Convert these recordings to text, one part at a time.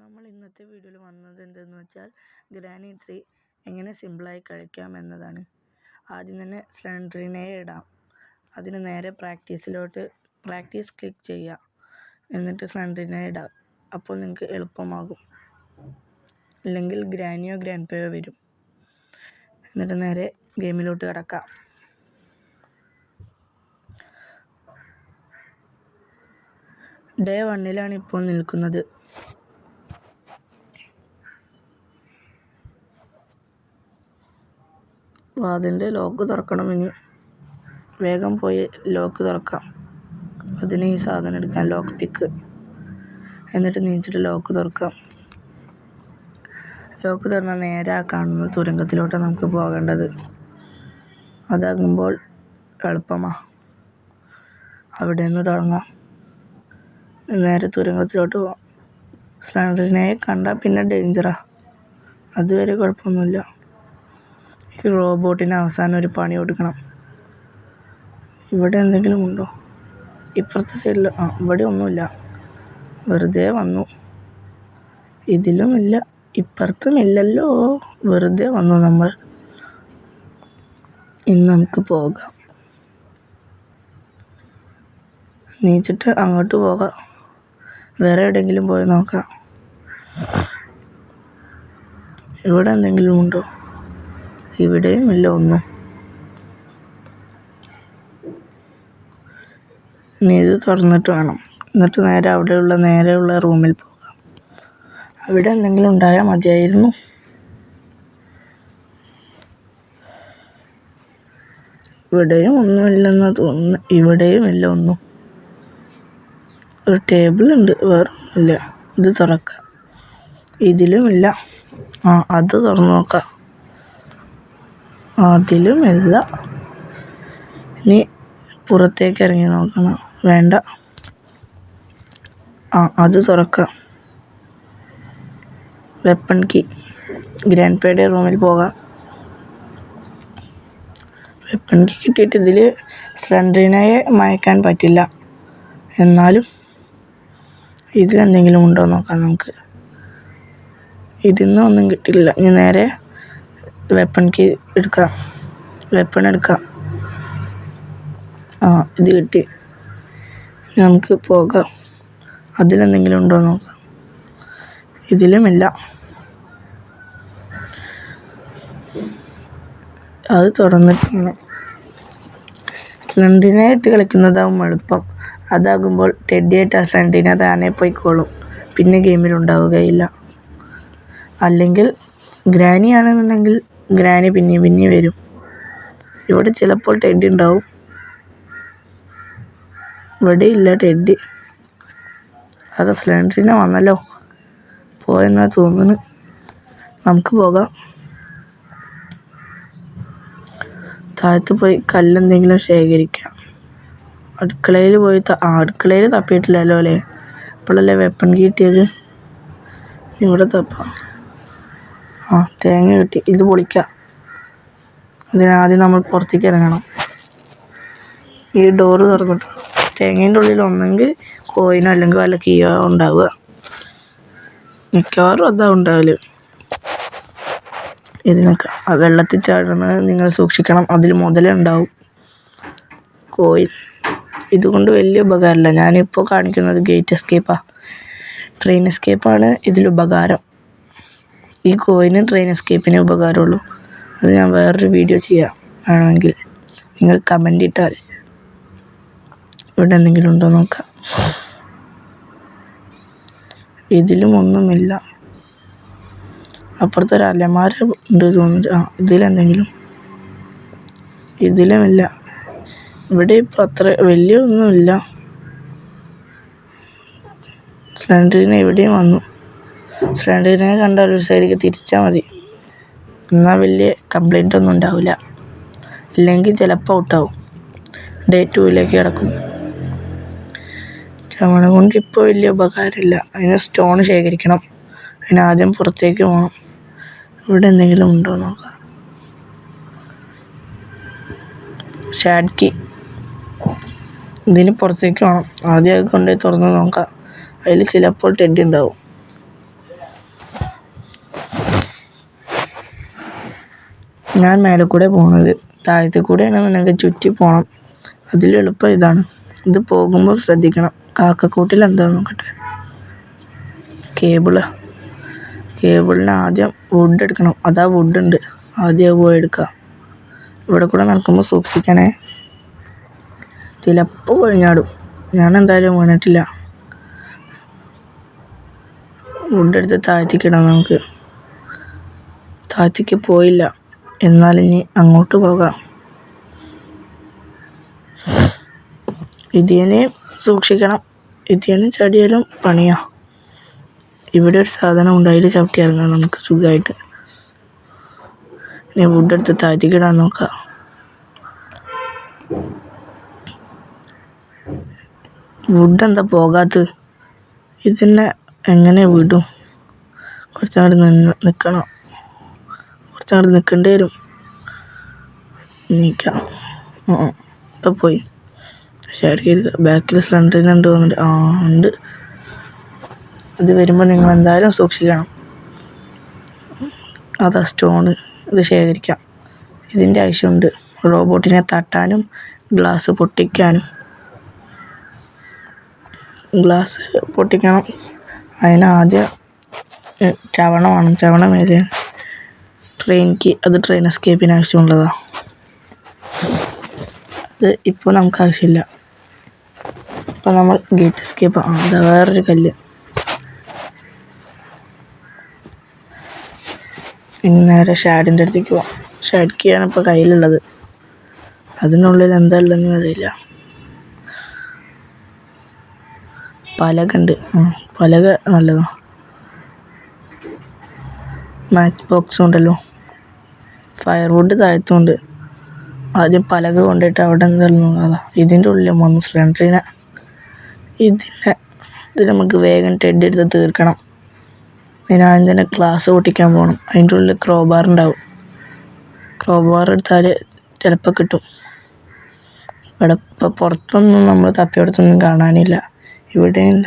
നമ്മൾ ഇന്നത്തെ വീഡിയോയിൽ വന്നത് എന്തെന്ന് വെച്ചാൽ ഗ്രാനി 3 എങ്ങനെ സിമ്പിളായി കളിക്കാം എന്നതാണ്. ആദ്യം തന്നെ സ്ലെൻഡറിനെ ഇടാം. അതിന് നേരെ പ്രാക്ടീസ് ക്ലിക്ക് ചെയ്യാം. എന്നിട്ട് സ്ലെൻഡറിനെ ഇടാം. അപ്പോൾ നിങ്ങൾക്ക് എളുപ്പമാകും. അല്ലെങ്കിൽ ഗ്രാനിയോ ഗ്രാൻഡ്പയോ വരും. എന്നിട്ട് നേരെ ഗെയിമിലോട്ട് കിടക്കാം. ഡേ 1 ഇപ്പോൾ നിൽക്കുന്നത്. അതിൻ്റെ ലോക്ക് തുറക്കണം. ഇനി വേഗം പോയി ലോക്ക് തുറക്കാം. അതിന് ഈ സാധനം എടുക്കാം, ലോക്ക് പിക്ക്. എന്നിട്ട് നീച്ചിട്ട് ലോക്ക് തുറക്കാം. ലോക്ക് തുറന്നാൽ നേരെ കാണുന്ന തുരങ്കത്തിലോട്ടാണ് നമുക്ക് പോകേണ്ടത്. അതാകുമ്പോൾ എളുപ്പമാണ്. അവിടെ നിന്ന് തുടങ്ങാം. നേരെ തുരങ്കത്തിലോട്ട് പോകാം. സ്ലെൻഡറിനെ കണ്ടാൽ പിന്നെ ഡേഞ്ചറാണ്. അതുവരെ കുഴപ്പമൊന്നുമില്ല. ഈ റോബോട്ടിന് അവസാനം ഒരു പണി കൊടുക്കണം. ഇവിടെ എന്തെങ്കിലും ഉണ്ടോ? ഇപ്പുറത്തെ സൈഡിൽ ഇവിടെ ഒന്നുമില്ല. വെറുതെ വന്നു. ഇതിലുമില്ല, ഇപ്പുറത്തുമില്ലല്ലോ. വെറുതെ വന്നു നമ്മൾ. ഇനി നമുക്ക് പോകാം. നീച്ചിട്ട് അങ്ങോട്ട് പോകാം. വേറെ എവിടെയെങ്കിലും പോയി നോക്കാം. ഇവിടെ എന്തെങ്കിലും ഉണ്ടോ? ഇവിടെയും ഇല്ല ഒന്നും. ഇനി ഇത് തുറന്നിട്ട് വേണം. എന്നിട്ട് നേരെയുള്ള റൂമിൽ പോകാം. അവിടെ എന്തെങ്കിലും ഉണ്ടായാൽ മതിയായിരുന്നു. ഇവിടെയും ഒന്നുമില്ലെന്ന് തോന്നുന്നു. ഇവിടെയും ഇല്ല ഒന്നും. ഒരു ടേബിൾ ഉണ്ട്, വേറെ ഒന്നുമില്ല. ഇത് തുറക്കാം. ഇതിലുമില്ല. അത് തുറന്നു നോക്കാം. അതിലുമില്ല. ഇനി പുറത്തേക്ക് ഇറങ്ങി നോക്കണം. വേണ്ട. അത് തുറക്കാം. Weapon key. ഗ്രാൻഡ്പയുടെ റൂമിൽ പോകാം. വെപ്പൺ കീ കിട്ടിയിട്ട് ഇതിൽ സ്ലെൻഡറിനെ മയക്കാൻ പറ്റില്ല. എന്നാലും ഇതിലെന്തെങ്കിലും ഉണ്ടോ നോക്കാം നമുക്ക്. ഇതിന്ന് ഒന്നും കിട്ടില്ല. ഇനി നേരെ വെപ്പൺ കീ എടുക്കാം. വെപ്പൺ എടുക്കാം. ഇത് കിട്ടി. നമുക്ക് പോകാം. അതിലെന്തെങ്കിലും ഉണ്ടോ നോക്കാം. ഇതിലുമില്ല. അത് തുറന്നിട്ടാണ്. സ്ലെൻഡറിനെ ഇട്ട് കളിക്കുന്നതാവും എളുപ്പം. അതാകുമ്പോൾ ടെഡിയായിട്ട് ആ സ്ലെൻഡറിനെ താനെ പോയിക്കോളും. പിന്നെ ഗെയിമിലുണ്ടാവുകയില്ല. അല്ലെങ്കിൽ ഗ്രാനി ആണെന്നുണ്ടെങ്കിൽ ഗ്രാനി പിന്നെ വരും. ഇവിടെ ചിലപ്പോൾ ടെഡി ഉണ്ടാവും. ഇവിടെ ഇല്ല ടെഡി. അത് സ്ലെൻഡറിനെ വന്നല്ലോ. പോയെന്നാ തോന്നുന്നു. നമുക്ക് പോകാം. താഴത്ത് പോയി കല്ലെന്തെങ്കിലും ശേഖരിക്കാം. അടുക്കളയിൽ തപ്പിയിട്ടില്ലല്ലോ അല്ലേ? ഇപ്പോഴല്ലേ വെപ്പൺ കിട്ടിയത്. ഇവിടെ തപ്പാം. തേങ്ങ കിട്ടി. ഇത് പൊളിക്കാം. ഇതിനാദ്യം നമ്മൾ പുറത്തേക്ക് ഇറങ്ങണം. ഈ ഡോറ് തുറന്നിട്ട് തേങ്ങേൻ്റെ ഉള്ളിൽ ഒന്നെങ്കിൽ കോയിനോ അല്ലെങ്കിൽ വല്ല കീയോ ഉണ്ടാവുക. മിക്കവാറും അതാ ഉണ്ടാവല്. ഇതിനൊക്കെ വെള്ളത്തിൽ ചാടുന്നത് നിങ്ങൾ സൂക്ഷിക്കണം. അതിൽ മുതലുണ്ടാവും. കോയിൻ ഇതുകൊണ്ട് വലിയ ഉപകാരമില്ല. ഞാനിപ്പോൾ കാണിക്കുന്നത് ഗേറ്റ് എസ്കേപ്പാണ്. ട്രെയിൻ എസ്കേപ്പാണ് ഇതിലുപകാരം. ഈ കോയിന് ട്രെയിൻ എസ്കേപ്പിന് ഉപകാരമുള്ളൂ. അത് ഞാൻ വേറൊരു വീഡിയോ ചെയ്യാം. ആണെങ്കിൽ നിങ്ങൾ കമൻ്റ് ഇട്ടാൽ. ഇവിടെ എന്തെങ്കിലും ഉണ്ടോ നോക്കാം. ഇതിലും ഒന്നുമില്ല. അപ്പുറത്തൊരു അലമാര ഉണ്ട് തോന്നുന്നു. ഇതിലെന്തെങ്കിലും. ഇതിലുമില്ല. ഇവിടെ ഇപ്പോൾ അത്ര വലിയ ഒന്നുമില്ല. സ്ലെൻഡറിനെ എവിടെയും വന്നു. സ്ലെൻഡറിനെ കണ്ടാൽ ഒരു സൈഡിലേക്ക് തിരിച്ചാൽ മതി. എന്നാൽ വലിയ കംപ്ലൈൻ്റ് ഒന്നും ഉണ്ടാവില്ല. ഇല്ലെങ്കിൽ ചിലപ്പോൾ ഔട്ടാവും. ഡേ 2 കിടക്കും. ചവണ കൊണ്ട് ഇപ്പോൾ വലിയ ഉപകാരമില്ല. അതിന് സ്റ്റോൺ ശേഖരിക്കണം. അതിനാദ്യം പുറത്തേക്ക് പോകണം. ഇവിടെ എന്തെങ്കിലും ഉണ്ടോ നോക്കാം. ഷാഡ് കീ. ഇതിന് പുറത്തേക്ക് പോകണം. ആദ്യം അത് കൊണ്ടുപോയി തുറന്ന് നോക്കാം. അതിൽ ചിലപ്പോൾ ടെഡി ഉണ്ടാവും. ഞാൻ മേലെ കൂടെ പോകുന്നത്. താഴത്തെ കൂടെയാണെന്നുണ്ടെങ്കിൽ ചുറ്റി പോകണം. അതിലെളുപ്പം ഇതാണ്. ഇത് പോകുമ്പോൾ ശ്രദ്ധിക്കണം. കാക്കക്കൂട്ടിൽ എന്താ നോക്കട്ടെ. കേബിളിന് ആദ്യം വുഡ് എടുക്കണം. അതാ വുഡുണ്ട്, ആദ്യം പോയി എടുക്കാം. ഇവിടെ കൂടെ നടക്കുമ്പോൾ സൂക്ഷിക്കണേ. ചിലപ്പോൾ കൊഴിഞ്ഞാടും. ഞാൻ എന്തായാലും വീണിട്ടില്ല. വുഡെടുത്ത് താഴ്ത്തിക്കിടാം. നമുക്ക് താഴ്ത്തിക്ക് പോയില്ല, എന്നാലിനി അങ്ങോട്ട് പോകാം. ഇതിനെ സൂക്ഷിക്കണം. ഇതിന് ചടിയാലും പണിയാ. ഇവിടെ ഒരു സാധനം ഉണ്ട്, അതിൽ ചവിട്ടി ഇറങ്ങാം നമുക്ക് സുഖമായിട്ട്. ഇനി വുഡെടുത്ത് താഴ്ത്തിക്കിടാൻ നോക്കാം. വുഡ് എന്താ പോകാത്തത്? ഇതിനെ എങ്ങനെ വിടും? കുറച്ചങ്ങോട്ട് നിൽക്കണം. കുറച്ചങ്ങോട്ട് നിൽക്കേണ്ടി വരും. നീക്കാം. ഇപ്പം പോയി. ശരി, ബാക്കിൽ സിലിണ്ടറിനുണ്ട് തോന്നുന്നുണ്ട്. ഉണ്ട്. ഇത് വരുമ്പോൾ നിങ്ങൾ എന്തായാലും സൂക്ഷിക്കണം. അതാ സ്റ്റോണ്. ഇത് ശേഖരിക്കാം. ഇതിൻ്റെ ആവശ്യമുണ്ട് റോബോട്ടിനെ തട്ടാനും ഗ്ലാസ് പൊട്ടിക്കാനും. ഗ്ലാസ് പൊട്ടിക്കണം. അതിനാദ്യം ചവണ വേണം. ചവണ മേലെ അത് ട്രെയിൻ എസ്കേപ്പിന് ആവശ്യമുള്ളതാണ്. അത് ഇപ്പോൾ നമുക്ക് ആവശ്യമില്ല. ഇപ്പോൾ നമ്മൾ ഗേറ്റ് എസ്കേപ്പ്. അതാ വേറൊരു കല്ല്. ഇനി നേരെ ഷാഡിൻ്റെ അടുത്തേക്ക് പോവാം. ഷാഡ് കീയാണ് ഇപ്പോൾ കയ്യിലുള്ളത്. അതിനുള്ളിൽ എന്താ ഉള്ളതെന്ന് അറിയില്ല. പലക ഉണ്ട്. പലക നല്ലതാണ്. മാച്ച് ബോക്സും ഉണ്ടല്ലോ. ഫയർവുഡ് താഴത്തുണ്ട്. ആദ്യം പലക കൊണ്ടിട്ട് അവിടെ എന്തായാലും അതാ ഇതിൻ്റെ ഉള്ളിൽ വന്നു സിലിണ്ടറിനെ. ഇത് നമുക്ക് വേഗം ടെഡ് എടുത്ത് തീർക്കണം. അതിനാദ്യം തന്നെ ഗ്ലാസ് പൊട്ടിക്കാൻ പോകണം. അതിൻ്റെ ഉള്ളിൽ ക്രോബാർ ഉണ്ടാവും. ക്രോബാർ എടുത്താൽ ചിലപ്പോൾ കിട്ടും. ഇവിടെ ഇപ്പോൾ പുറത്തൊന്നും നമ്മൾ തപ്പിയെടുത്തൊന്നും കാണാനില്ല. ഇവിടെയില്ല.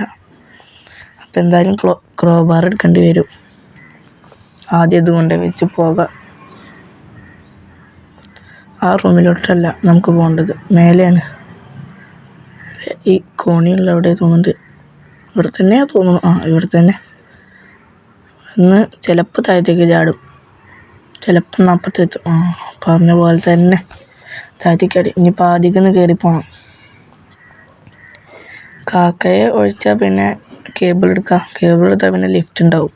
അപ്പം എന്തായാലും ക്രോബാർ എടുക്കേണ്ടി വരും. ആദ്യം ഇതുകൊണ്ട് വെച്ച് പോകാം. ആ റൂമിലോട്ടല്ല നമുക്ക് പോകേണ്ടത്, മേലെയാണ്. ഈ കോണിയുള്ള എവിടെ തോന്നുന്നുണ്ട്. ഇവിടെ തന്നെയാണ് തോന്നുന്നു. ഇവിടെ തന്നെ. ഇന്ന് ചിലപ്പോൾ താഴത്തേക്ക് ചാടും, ചിലപ്പോൾ അപ്പുറത്തെത്തും. പറഞ്ഞ പോലെ തന്നെ താഴത്തേക്കടി. ഇനിയിപ്പോൾ ആദ്യമൊന്ന് കയറിപ്പോണം. കാക്കയെ ഒഴിച്ചാൽ പിന്നെ കേബിൾ എടുക്കാം. കേബിൾ എടുത്താൽ പിന്നെ ലിഫ്റ്റ് ഉണ്ടാവും.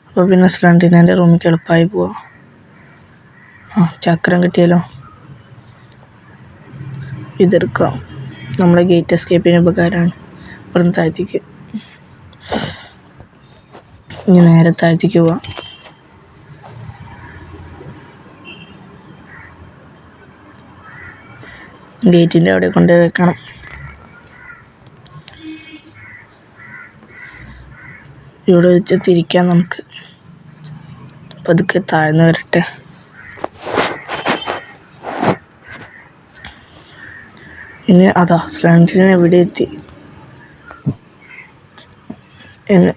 അപ്പോൾ പിന്നെ സിലിണ്ടറിൻ്റെ റൂമിലേക്ക് എളുപ്പമായി പോവാം. ചക്രം കിട്ടിയല്ലോ. ഇതെടുക്കാം. നമ്മുടെ ഗേറ്റ് എസ്കേപ്പിന് ഉപകാരമാണ്. ഇവിടുന്ന് താഴത്തേക്ക്. ഇനി നേരെ താഴത്തേക്ക് പോവാം. ഗേറ്റിൻ്റെ അവിടെ കൊണ്ടുപോയി വെക്കണം. ഇവിടെ വെച്ച് തിരിക്കാം നമുക്ക്. പതുക്കെ താഴ്ന്നു വരട്ടെ. ഇനി അതാ സിലിണ്ടറിന് എവിടെ എത്തി.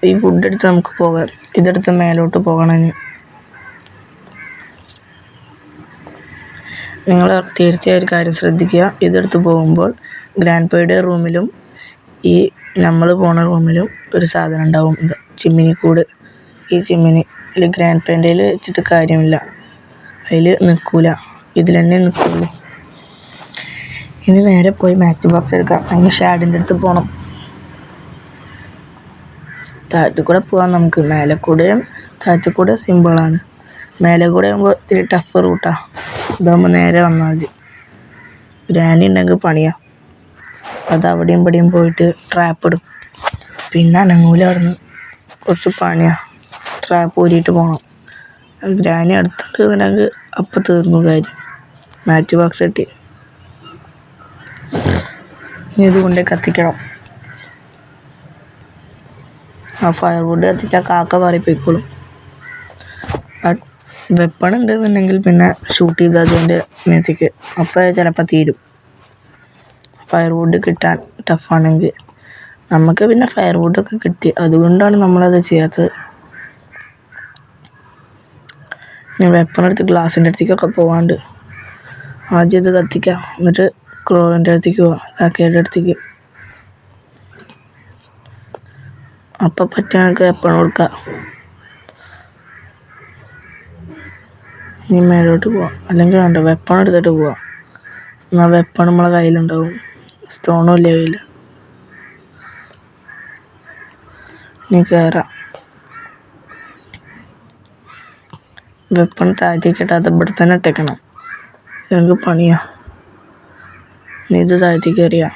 ഈ വുഡ് എടുത്ത് നമുക്ക് പോകാം. ഇതെടുത്ത് മേലോട്ട് പോകണം. ഇനി നിങ്ങൾ തീർച്ചയായും ഒരു കാര്യം ശ്രദ്ധിക്കുക. ഇതെടുത്ത് പോകുമ്പോൾ ഗ്രാൻഡ് പേയുടെ റൂമിലും ഈ നമ്മൾ പോണ റൂമിലും ഒരു സാധനം ഉണ്ടാവും. ചിമ്മിനിക്കൂട്. ഈ ചിമ്മിനിയിൽ ഗ്രാൻഡ് പേൻ്റെ വെച്ചിട്ട് കാര്യമില്ല. അതിൽ നിൽക്കില്ല. ഇതിൽ തന്നെ നിൽക്കുള്ളൂ. ഇനി നേരെ പോയി മാച്ച് ബോക്സ് എടുക്കാം. അതിന് ഷാഡിൻ്റെ അടുത്ത് പോകണം. താഴത്തു കൂടെ പോകാം നമുക്ക്. മേലെ കൂടെയും താഴത്തു കൂടെ സിമ്പിളാണ്. മേലെ കൂടെ ആകുമ്പോൾ ഇത്തിരി ടഫ് റൂട്ടാണ്. ഇതാകുമ്പോൾ നേരെ വന്നാൽ മതി. ഗ്രാനി ഉണ്ടെങ്കിൽ പണിയാണ്. അത് അവിടെയും ഇവിടെയും പോയിട്ട് ട്രാപ്പ് ഇടും. പിന്നെ അനങ്ങൂല. അവിടുന്ന് കുറച്ച് പണിയാണ്. ട്രാപ്പ് ഊരിയിട്ട് പോകണം. ഗ്രാനി അടുത്തിട്ട് ഉണ്ടെങ്കിൽ അപ്പം തീർന്നു കാര്യം. മാച്ച് ബോക്സ് കിട്ടി. ഇതുകൊണ്ട് കത്തിക്കണം. ഫയർവുഡ് കത്തിച്ചാൽ കാക്ക പറയിപ്പോയിക്കോളും. വെപ്പൺ ഉണ്ടെന്നുണ്ടെങ്കിൽ പിന്നെ ഷൂട്ട് ചെയ്ത് അതിൻ്റെ മേത്തേക്ക് അപ്പോൾ ചിലപ്പോൾ തീരും. ഫയർവുഡ് കിട്ടാൻ ടഫാണെങ്കിൽ. നമുക്ക് പിന്നെ ഫയർവുഡൊക്കെ കിട്ടി. അതുകൊണ്ടാണ് നമ്മളത് ചെയ്യാത്തത്. ഞാൻ വെപ്പണെടുത്ത് ഗ്ലാസിൻ്റെ അടുത്തേക്കൊക്കെ പോകാണ്ട്. ആദ്യം ഇത് കത്തിക്കാം, എന്നിട്ട് ക്രോവിൻ്റെ അടുത്തേക്ക് പോവാം, കാക്കയുടെ അടുത്തേക്ക്. അപ്പം പറ്റിയ എനിക്ക് വെപ്പൺ കൊടുക്കാം. ഇനി മേലോട്ട് പോവാം, അല്ലെങ്കിൽ വേണ്ട വെപ്പൺ എടുത്തിട്ട് പോവാം. എന്നാൽ വെപ്പൺ നമ്മളെ കയ്യിലുണ്ടാവും. സ്റ്റോണും ഇല്ല കയ്യിൽ. ഇനി കയറാം. വെപ്പൺ താഴത്തേക്ക് ഇട്ടാൽ ഇവിടെ തന്നെ ഇട്ടേക്കണം, എനിക്ക് പണിയാ. ഇനി ഇത് താഴത്തേക്ക് എറിയാം.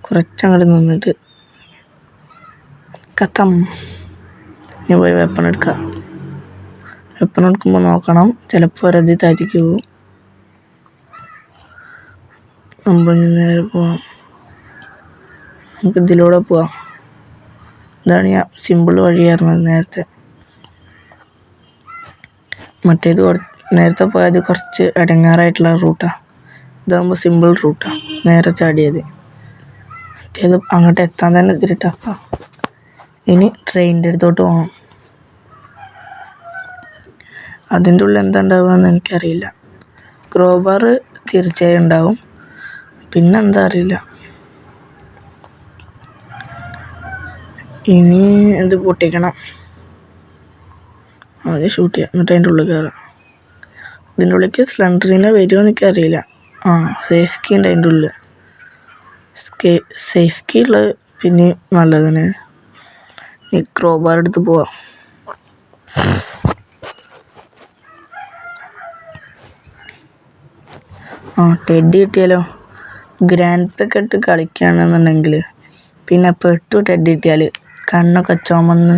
കുറച്ചങ്ങോട്ട് നിന്നിട്ട് കത്തം. ഇനി പോയി വെപ്പൺ എടുക്കാം. വെപ്പൺ എടുക്കുമ്പോൾ നോക്കണം, ചിലപ്പോൾ ഒരതി താഴത്തേക്ക് പോകും. നമ്മൾ നേരെ പോവാം. നമുക്ക് ഇതിലൂടെ പോവാം. ഇതാണ് ഞാൻ സിമ്പിൾ വഴിയായിരുന്നത് നേരത്തെ. മറ്റേത് നേരത്തെ പോയത് കുറച്ച് ഇടങ്ങാറായിട്ടുള്ള റൂട്ടാണ്. ഇതാകുമ്പോൾ സിമ്പിൾ റൂട്ടാണ്, നേരെ ചാടിയത്. മറ്റേത് അങ്ങോട്ട് എത്താൻ തന്നെ ഇത്തിരി ടഫാണ്. ഇനി ട്രെയിനിൻ്റെ അടുത്തോട്ട് പോകണം. അതിൻ്റെ ഉള്ളിൽ എന്താ ഉണ്ടാവുകയെന്ന് എനിക്കറിയില്ല. ക്രോബാർ തീർച്ചയായും ഉണ്ടാവും, പിന്നെന്താ അറിയില്ല. ഇനി ഇത് പൊട്ടിക്കണം. ആദ്യം ഷൂട്ട് ചെയ്യാം, എന്നിട്ട് അതിൻ്റെ ഉള്ളിൽ കയറാം. ഇതിൻ്റെ ഉള്ളിലേക്ക് സ്ലണ്ടറിനെ വരുമോ എനിക്കറിയില്ല. സേഫ് കീ ഉണ്ട് അതിൻ്റെ ഉള്ളിൽ. സേഫ് കീ ഉള്ളത് പിന്നെ നല്ലത് തന്നെ. ഈ ക്രോബാർ എടുത്ത് പോവാം. ടെഡി കിട്ടിയാലോ? ഗ്രാൻഡ് പെക്ക് ഇട്ട് കളിക്കുകയാണെന്നുണ്ടെങ്കിൽ പിന്നെ പെട്ടു ടെഡി കിട്ടിയാൽ കണ്ണൊക്കെ ചുമന്ന്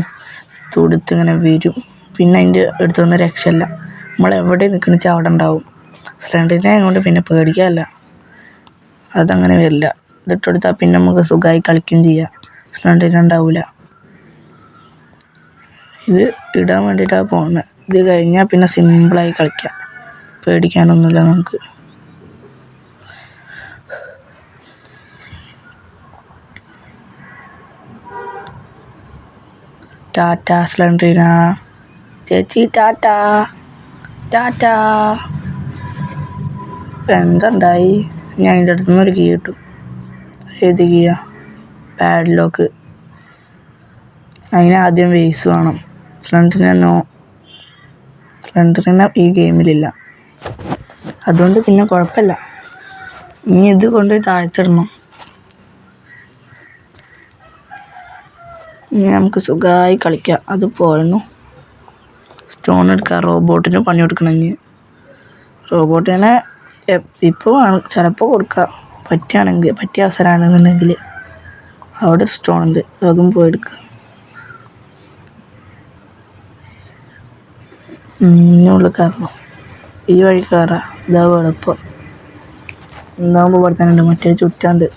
തുടുത്തിങ്ങനെ വരും. പിന്നെ അതിൻ്റെ അടുത്തൊന്നും രക്ഷയില്ല. നമ്മളെവിടെ നിൽക്കണ വെച്ചാൽ അവിടെ ഉണ്ടാവും. സ്ലണ്ടറിനെ കൊണ്ട് പിന്നെ പേടിക്കാനല്ല, അതങ്ങനെ വരില്ല. ഇതിട്ടെടുത്താൽ പിന്നെ നമുക്ക് സുഖമായി കളിക്കുകയും ചെയ്യാം. സ്ലണ്ടറിനെ ഉണ്ടാവില്ല. ഇത് ഇടാൻ വേണ്ടിയിട്ടാണ് പോകുന്നത്. ഇത് കഴിഞ്ഞാൽ പിന്നെ സിമ്പിളായി കളിക്കാം, പേടിക്കാനൊന്നുമില്ല നമുക്ക്. ടാറ്റ സ്ലണ്ടറിന ചേച്ചി, ടാറ്റ ടാറ്റ. ഇപ്പം എന്തുണ്ടായി? ഞാൻ അതിൻ്റെ അടുത്ത് നിന്ന് ഒരു കീ കിട്ടും. ഏത് കീയാ? പാഡ്ലോക്ക്. അതിനാദ്യം വേസ് വേണം. സ്ലണ്ടറിനെ ഈ ഗെയിമിലില്ല, അതുകൊണ്ട് പിന്നെ കുഴപ്പമില്ല. ഇനി ഇത് കൊണ്ട് താഴ്ത്തിടണം. ഇനി നമുക്ക് സുഖമായി കളിക്കാം. അത് പോയിരുന്നു. സ്റ്റോൺ എടുക്കാം. റോബോട്ടിന് പണി കൊടുക്കണമെങ്കിൽ റോബോട്ടിനെ ഇപ്പോൾ ചിലപ്പോൾ കൊടുക്കാം, പറ്റിയ അവസരമാണെന്നുണ്ടെങ്കിൽ. അവിടെ ഒരു സ്റ്റോൺ ഉണ്ട്, അതും പോയി എടുക്കുക. ഉള്ളിൽ കയറണം. ഈ വഴി കയറാം, ഇതാവും എളുപ്പം. എന്താകുമ്പോൾ ഇവിടെ തന്നെ ഉണ്ട്, മറ്റേ ചുറ്റാണ്ട്.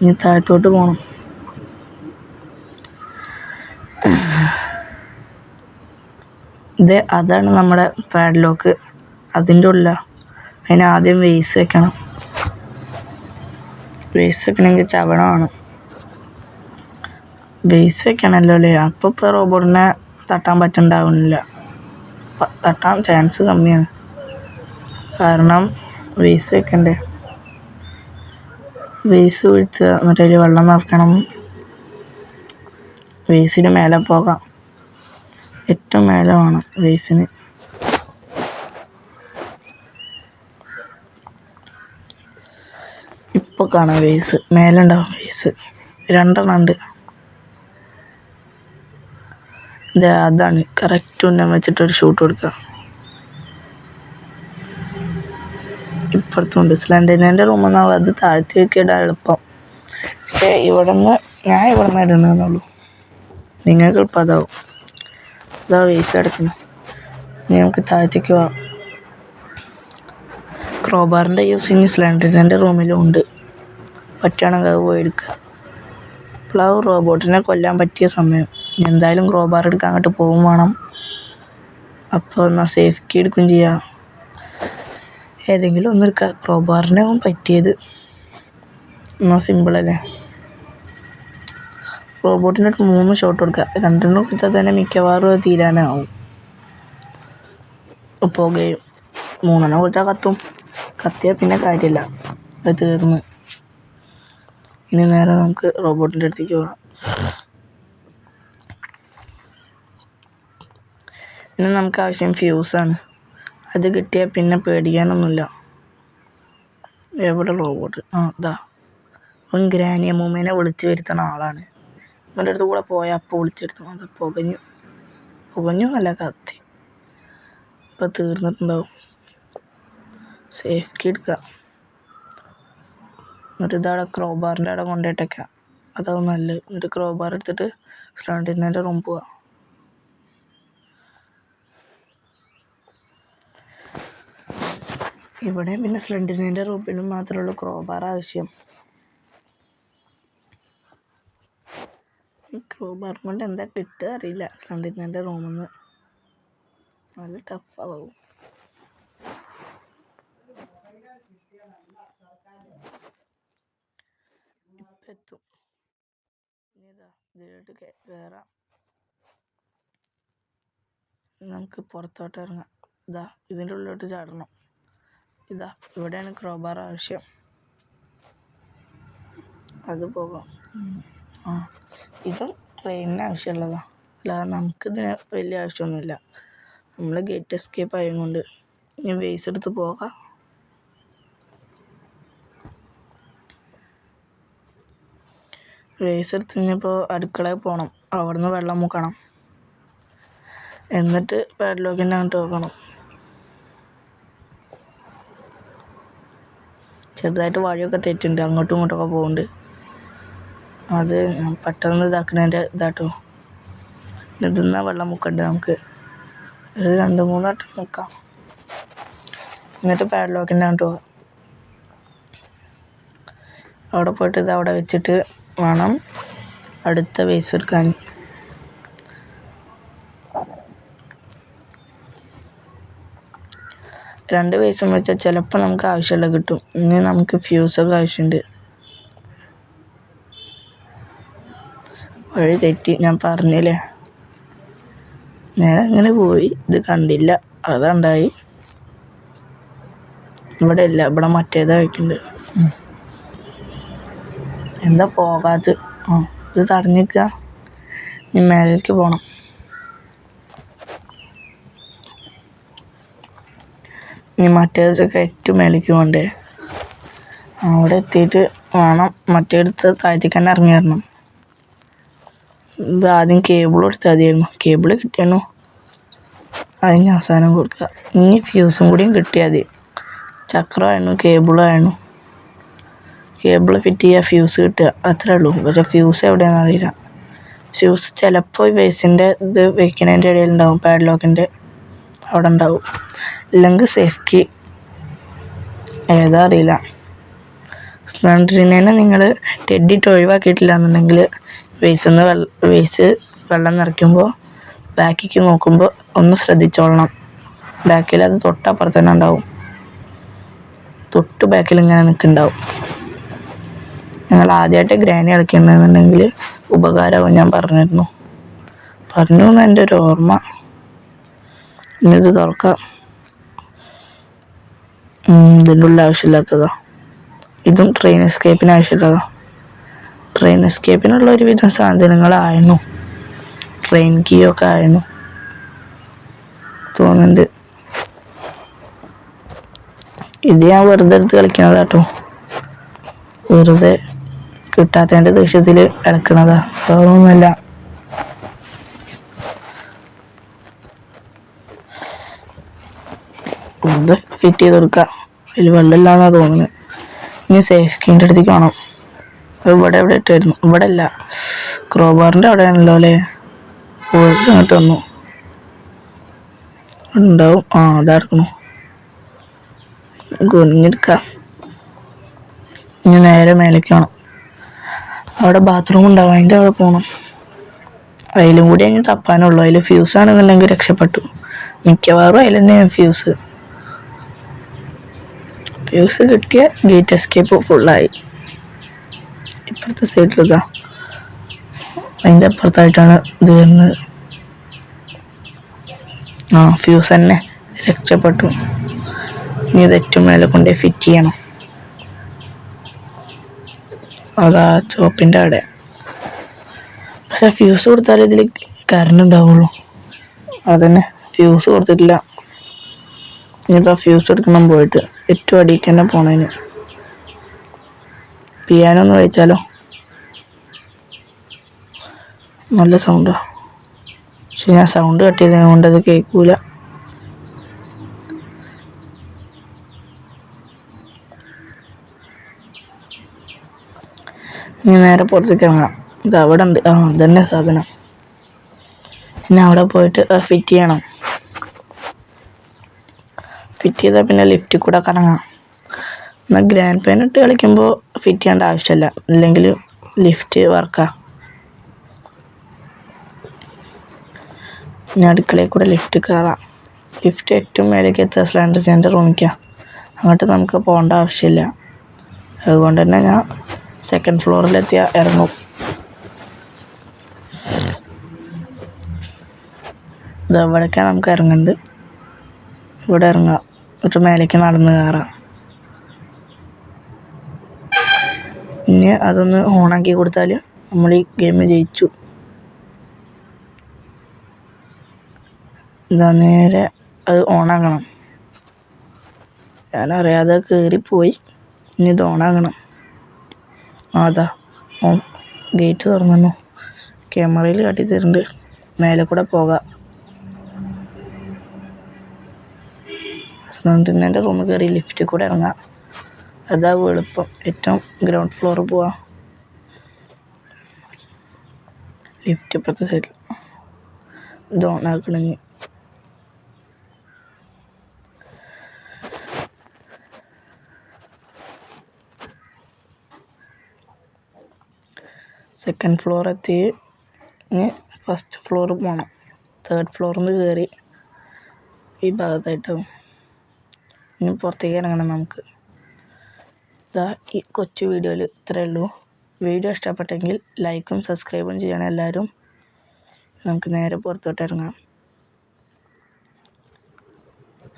ഇനി താഴത്തോട്ട് പോകണം. അതാണ് നമ്മുടെ പാഡ്ലോക്ക്. അതിൻ്റെ ഉള്ളിലാണ്. അതിനാദ്യം വേസ് വെക്കണം. വേസ് വെക്കണമെങ്കിൽ ചവണമാണ്. വേസ് വെക്കണമല്ലോ അല്ലേ? അപ്പോൾ ഇപ്പോൾ റോബോട്ടിനെ തട്ടാൻ പറ്റുന്നുണ്ടാവുന്നില്ല, തട്ടാൻ ചാൻസ് കമ്മിയാണ്. കാരണം വേസ് വെക്കണ്ടേ. വേസ് വീഴ്ത്തുക, എന്നിട്ട് അതിൽ വെള്ളം നിറക്കണം. വേസിന് മേലെ പോകാം, ഏറ്റവും മേലെ വേണം വേസിന്. ഇപ്പോൾ കാണാം വേസ് മേലെ ഉണ്ടാവും. വേസ് 2 ഉണ്ട്. അതാണ് കറക്റ്റ് ഉന്നം വെച്ചിട്ടൊരു ഷൂട്ട് കൊടുക്കുക. ഇപ്പുറത്തുണ്ട് സ്ലണ്ടറിൻ്റെ റൂമിൽ നിന്നാവും അത് താഴ്ത്തിയൊക്കെ ഇടാൻ എളുപ്പം. പക്ഷേ ഞാൻ ഇവിടെ നിന്ന് ഇടണമെന്നുള്ളൂ, നിങ്ങൾക്ക് എളുപ്പം അതാവും. ഇതാ വേസ്റ്റ് അടക്കണം. ഇനി നമുക്ക് താഴത്തേക്ക് പോവാം. ക്രോബാറിൻ്റെ യൂസിങ് സ്ലണ്ടറിൻ്റെ റൂമിലും ഉണ്ട്, പറ്റുകയാണെങ്കിൽ അത് പോയി എടുക്കുക. ഇപ്പോഴാവും റോബോട്ടിനെ കൊല്ലാൻ പറ്റിയ സമയം. എന്തായാലും ക്രോബാർ എടുക്കാൻ അങ്ങോട്ട് പോകും വേണം. അപ്പോൾ എന്നാൽ സേഫ് കീ എടുക്കുകയും ചെയ്യാം. ഏതെങ്കിലും ഒന്ന് എടുക്കുക, ക്രോബാറിനാവും പറ്റിയത്. എന്നാൽ സിമ്പിളല്ലേ. റോബോട്ടിൻ്റെ അടുത്ത് 3 ഷോട്ട് കൊടുക്കുക. 2 കൊടുത്താൽ തന്നെ മിക്കവാറും അത് തീരാനാവും. പുകയും 3 കൊടുത്താൽ കത്തും. കത്തിയാൽ പിന്നെ കാര്യമില്ല, അത് തീർന്ന്. ഇനി നേരെ നമുക്ക് റോബോട്ടിൻ്റെ അടുത്തേക്ക് പോകാം. ഇനി നമുക്ക് ആവശ്യം ഫ്യൂസാണ്. അത് കിട്ടിയാൽ പിന്നെ പേടിക്കാനൊന്നുമില്ല. എവിടെ റോബോട്ട്? ഇതാ. അവൻ ഗ്രാനി അമ്മൂമ്മേനെ വിളിച്ച് വരുത്തുന്ന ആളാണ്. അവൻ്റെ അടുത്ത് കൂടെ പോയാൽ അപ്പോൾ വിളിച്ച് വരുത്തും. അത് പുകഞ്ഞു നല്ല കത്തി. ഇപ്പം തീർന്നിട്ടുണ്ടാവും. സേഫ് കീ എടുക്കുക. എന്നിട്ട് ഇതവിടെ ക്രോബാറിൻ്റെ അവിടെ കൊണ്ടുപോയിട്ടേക്കാം. അതാവും നല്ലത്. എന്നിട്ട് ക്രോബാർ എടുത്തിട്ട് സ്ലണ്ടിനേൻ്റെ റൂം പോവുക. ഇവിടെ പിന്നെ സ്ലണ്ടിനേൻ്റെ റൂമിലും മാത്രമുള്ള ക്രോബാർ ആവശ്യം. ക്രോബാർ കൊണ്ട് എന്താ കിട്ടുക അറിയില്ല. സ്ലണ്ടിനേൻ്റെ റൂമിൽ നിന്ന് നല്ല ടഫാവും. ഇപ്പം എത്തും. ഇനി ഇതിലോട്ട് കയറാം. നമുക്ക് പുറത്തോട്ട് ഇറങ്ങാം. ഇതിൻ്റെ ഉള്ളിലോട്ട് ചാടണം. ഇവിടെയാണ് ക്രോബാർ ആവശ്യം. അത് പോകാം. ഇതും ട്രെയിനിന് ആവശ്യമുള്ളതാണ്. അല്ലാതെ നമുക്കിതിന് വലിയ ആവശ്യമൊന്നുമില്ല. നമ്മൾ ഗേറ്റ് എസ്കേപ്പ് ആയതുകൊണ്ട് ഇനി വേസ് എടുത്ത് പോകാം. വേസ് എടുത്ത് കഴിഞ്ഞപ്പോൾ അടുക്കളയിൽ പോകണം. അവിടുന്ന് വെള്ളം മുക്കണം. എന്നിട്ട് പാഡ്ലോക്കിൻ്റെ അങ്ങോട്ട് പോകണം. ചെറുതായിട്ട് വഴിയൊക്കെ തെറ്റുണ്ട്. അങ്ങോട്ടും ഇങ്ങോട്ടൊക്കെ പോകുന്നുണ്ട്. അത് പെട്ടെന്ന് ഇതാക്കണതിൻ്റെ ഇതാട്ടോ. ഇതിന്നാ വെള്ളം മുക്കണ്ട്. നമുക്ക് ഒരു 2-3 വട്ടം മുക്കാം. എന്നിട്ട് പാഡ്ലോക്കിൻ്റെ അങ്ങോട്ട് പോകാം. അവിടെ പോയിട്ട് അവിടെ വെച്ചിട്ട് വേണം അടുത്ത വേസ് എടുക്കാൻ. രണ്ട് വേസും വെച്ചാൽ ചിലപ്പോൾ നമുക്ക് ആവശ്യമുള്ള കിട്ടും. ഇനി നമുക്ക് ഫ്യൂസൊക്കെ ആവശ്യമുണ്ട്. വഴി തെറ്റി, ഞാൻ പറഞ്ഞില്ലേ. നേരെ അങ്ങനെ പോയി. ഇത് കണ്ടില്ല, അതുണ്ടായി. ഇവിടെ ഇല്ല, ഇവിടെ മറ്റേതാ വയ്ക്കുന്നുണ്ട്. എന്താ പോകാത്ത? ഇത് തടഞ്ഞിക്കുക. ഇനി മേലേക്ക് പോകണം. ഇനി മറ്റേതൊക്കെ ഏറ്റവും മേലേക്ക് പോകണ്ടേ. അവിടെ എത്തിയിട്ട് വേണം മറ്റേടുത്ത് താഴത്തേക്ക് തന്നെ ഇറങ്ങി വരണം. ഇത് ആദ്യം കേബിൾ കൊടുത്താൽ മതിയായിരുന്നു. കേബിൾ കിട്ടിയാണോ അതിന് അവസാനം കൊടുക്കുക. ഇനി ഫ്യൂസും കൂടിയും കിട്ടിയാൽ മതി. ചക്രമായിരുന്നു, കേബിളായിരുന്നു. കേബിൾ ഫിറ്റ് ചെയ്യുക, ഫ്യൂസ് കിട്ടുക, അത്രേ ഉള്ളൂ. പക്ഷേ ഫ്യൂസ് എവിടെയാണെന്ന് അറിയില്ല. ഫ്യൂസ് ചിലപ്പോൾ ഈ വേസിൻ്റെ ഇത് വെക്കുന്നതിൻ്റെ ഇടയിൽ ഉണ്ടാവും. പാഡ്ലോക്കിൻ്റെ അവിടെ ഉണ്ടാവും. ഇല്ലെങ്കിൽ സേഫ് കീ ഏതാ അറിയില്ല. സ്ലണ്ടറിനെ നിങ്ങൾ ടെഡിട്ട് ഒഴിവാക്കിയിട്ടില്ല എന്നുണ്ടെങ്കിൽ വേസ് വെള്ളം നിറയ്ക്കുമ്പോൾ ബാക്കിലേക്ക് നോക്കുമ്പോൾ ഒന്ന് ശ്രദ്ധിച്ചോളണം. ബാക്കിൽ അത് തൊട്ടപ്പുറത്ത് തന്നെ ഉണ്ടാവും. തൊട്ട് ബാക്കിൽ ഇങ്ങനെ നിൽക്കുന്നുണ്ടാവും. ഞങ്ങൾ ആദ്യമായിട്ട് ഗ്രാനി കളിക്കണമെന്നുണ്ടെങ്കിൽ ഉപകാരമാവും. ഞാൻ പറഞ്ഞു എന്ന് എൻ്റെ ഒരു ഓർമ്മ. ഇനി ഇത് തുറക്കാം. ഇതിൻ്റെ ഉള്ള ആവശ്യമില്ലാത്തതാ. ഇതും ട്രെയിൻ എസ്കേപ്പിന് ആവശ്യമുള്ളതാ. ട്രെയിൻ എസ്കേപ്പിനുള്ള ഒരുവിധം സാധനങ്ങളായിരുന്നു. ട്രെയിൻ കീ ഒക്കെ ആയിരുന്നു തോന്നുന്നുണ്ട്. ഇത് ഞാൻ വെറുതെ എടുത്ത് കളിക്കുന്നതാട്ടോ. വെറുതെ കിട്ടാത്തതിൻ്റെ ദേഷ്യത്തിൽ ഇളക്കണതാ, വേറൊന്നുമല്ല. ഇത് ഫിറ്റ് ചെയ്ത് കൊടുക്കുക. അതിൽ വെള്ളമില്ലാന്നാണ് തോന്നുന്നത്. ഇനി സേഫ് കീൻ്റെ അടുത്തേക്ക് വേണം. ഇവിടെ ഇട്ടായിരുന്നു. ഇവിടെ അല്ല, ക്രോബാറിൻ്റെ അവിടെയാണല്ലോ അല്ലേ. പോയിട്ട് ഇങ്ങോട്ട് വന്നു ഉണ്ടാവും. അതായിരുന്നു. കുനിഞ്ഞെടുക്കുക. ഇനി നേരെ മേലേക്ക് വേണം. അവിടെ ബാത്റൂം ഉണ്ടാവും, അതിൻ്റെ അവിടെ പോകണം. അതിലും കൂടി അതിന് തപ്പാനുള്ളൂ. അതിൽ ഫ്യൂസ് ആണെന്നുണ്ടെങ്കിൽ രക്ഷപ്പെട്ടു. മിക്കവാറും അതിൽ തന്നെയാണ് ഫ്യൂസ് കിട്ടിയ ഗേറ്റ് എസ്കേപ്പ് ഫുള്ളായി. ഇപ്പുറത്തെ സൈഡിലിതാ അതിൻ്റെ അപ്പുറത്തായിട്ടാണ് ഇത് വരുന്നത്. ഫ്യൂസ് തന്നെ രക്ഷപ്പെട്ടു. ഇനി ഇത് ഏറ്റവും മേലെ കൊണ്ടുപോയി ഫിറ്റ് ചെയ്യണം. അതാ ചോപ്പിൻ്റെ അവിടെ. പക്ഷെ ഫ്യൂസ് കൊടുത്താലേ ഇതിൽ കറണ്ട് ഉണ്ടാവുള്ളൂ. അതന്നെ ഫ്യൂസ് കൊടുത്തിട്ടില്ല. ഇനിയിപ്പോൾ ഫ്യൂസ് എടുക്കണം പോയിട്ട് ഏറ്റവും അടിയിലേക്ക് തന്നെ പോണതിന്. പിയാനോ ഒന്ന് വായിച്ചാലോ? നല്ല സൗണ്ടാ. പക്ഷെ ഞാൻ സൗണ്ട് കട്ട് ചെയ്തത് കൊണ്ട് അത് കേൾക്കൂല. ഇനി നേരെ പുറത്തേക്ക് ഇറങ്ങാം. ഇത് അവിടെ ഉണ്ട്. ഇതന്നെ സാധനം. പിന്നെ അവിടെ പോയിട്ട് ഫിറ്റ് ചെയ്യണം. ഫിറ്റ് ചെയ്താൽ പിന്നെ ലിഫ്റ്റിൽ കൂടെ കറങ്ങാം. എന്നാൽ ഗ്രാൻഡ് പാൻ ഇട്ട് കളിക്കുമ്പോൾ ഫിറ്റ് ചെയ്യേണ്ട ആവശ്യമില്ല. ഇല്ലെങ്കിൽ ലിഫ്റ്റ് വർക്കാം. ഇനി അടുക്കളയിൽ കൂടെ ലിഫ്റ്റ് കയറാം. ലിഫ്റ്റ് ഏറ്റവും മേലേക്ക് എത്തുക സ്ലാൻഡർ റൂമിലേക്കാണ്. അങ്ങോട്ട് നമുക്ക് പോകേണ്ട ആവശ്യമില്ല. അതുകൊണ്ട് തന്നെ ഞാൻ സെക്കൻഡ് ഫ്ലോറിലെത്തിയാൽ ഇറങ്ങും. ഇത് എവിടേക്കാണ് നമുക്ക് ഇറങ്ങുന്നുണ്ട്. ഇവിടെ ഇറങ്ങാം. എന്നിട്ട് മേലേക്ക് നടന്ന് കയറാം. ഇനി അതൊന്ന് ഓണാക്കി കൊടുത്താൽ നമ്മൾ ഈ ഗെയിം ജയിച്ചു. എന്താ നേരെ അത് ഓണാക്കണം. ഞാനറിയാതെ കയറിപ്പോയി. ഇനി ഇത് ഓണാക്കണം. അതാ ഗേറ്റ് തുറന്നു. ക്യാമറയിൽ കാട്ടി തരുന്നുണ്ട്. മേലെ കൂടെ പോകാം. എൻ്റെ റൂമിൽ കയറി ലിഫ്റ്റിൽ കൂടെ ഇറങ്ങാം. അതാവും എളുപ്പം. ഏറ്റവും ഗ്രൗണ്ട് ഫ്ലോറിൽ പോവാം. ലിഫ്റ്റ് ഇപ്പുറത്തെ സൈഡിൽ. ഇത് ഓണാക്കണമെങ്കിൽ സെക്കൻഡ് ഫ്ലോർ എത്തി. ഇനി ഫസ്റ്റ് ഫ്ലോർ പോകണം. തേർഡ് ഫ്ലോറിൽ നിന്ന് കയറി ഈ ഭാഗത്തായിട്ടാവും. ഇനി പുറത്തേക്ക് ഇറങ്ങണം നമുക്ക്. ഇതാ ഈ കൊച്ചു വീഡിയോയിൽ ഇത്രയേ ഉള്ളൂ. വീഡിയോ ഇഷ്ടപ്പെട്ടെങ്കിൽ ലൈക്കും സബ്സ്ക്രൈബും ചെയ്യണം എല്ലാവരും. നമുക്ക് നേരെ പുറത്തോട്ട് ഇറങ്ങാം.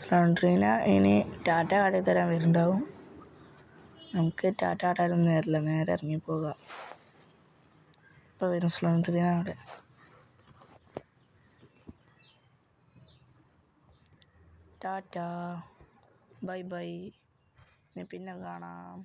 സ്ലണ്ടറിന ഇനി ടാറ്റ കാട്ടി തരാൻ വരുന്നുണ്ടാവും. നമുക്ക് ടാറ്റ കാട്ടാനൊന്നും നേരില്ല. നേരെ ഇറങ്ങിപ്പോകാം. ഇപ്പോൾ വരും സ്ലണ്ടറിന അവിടെ. Tata bye bye. ഇനി പിന്നെ കാണാം.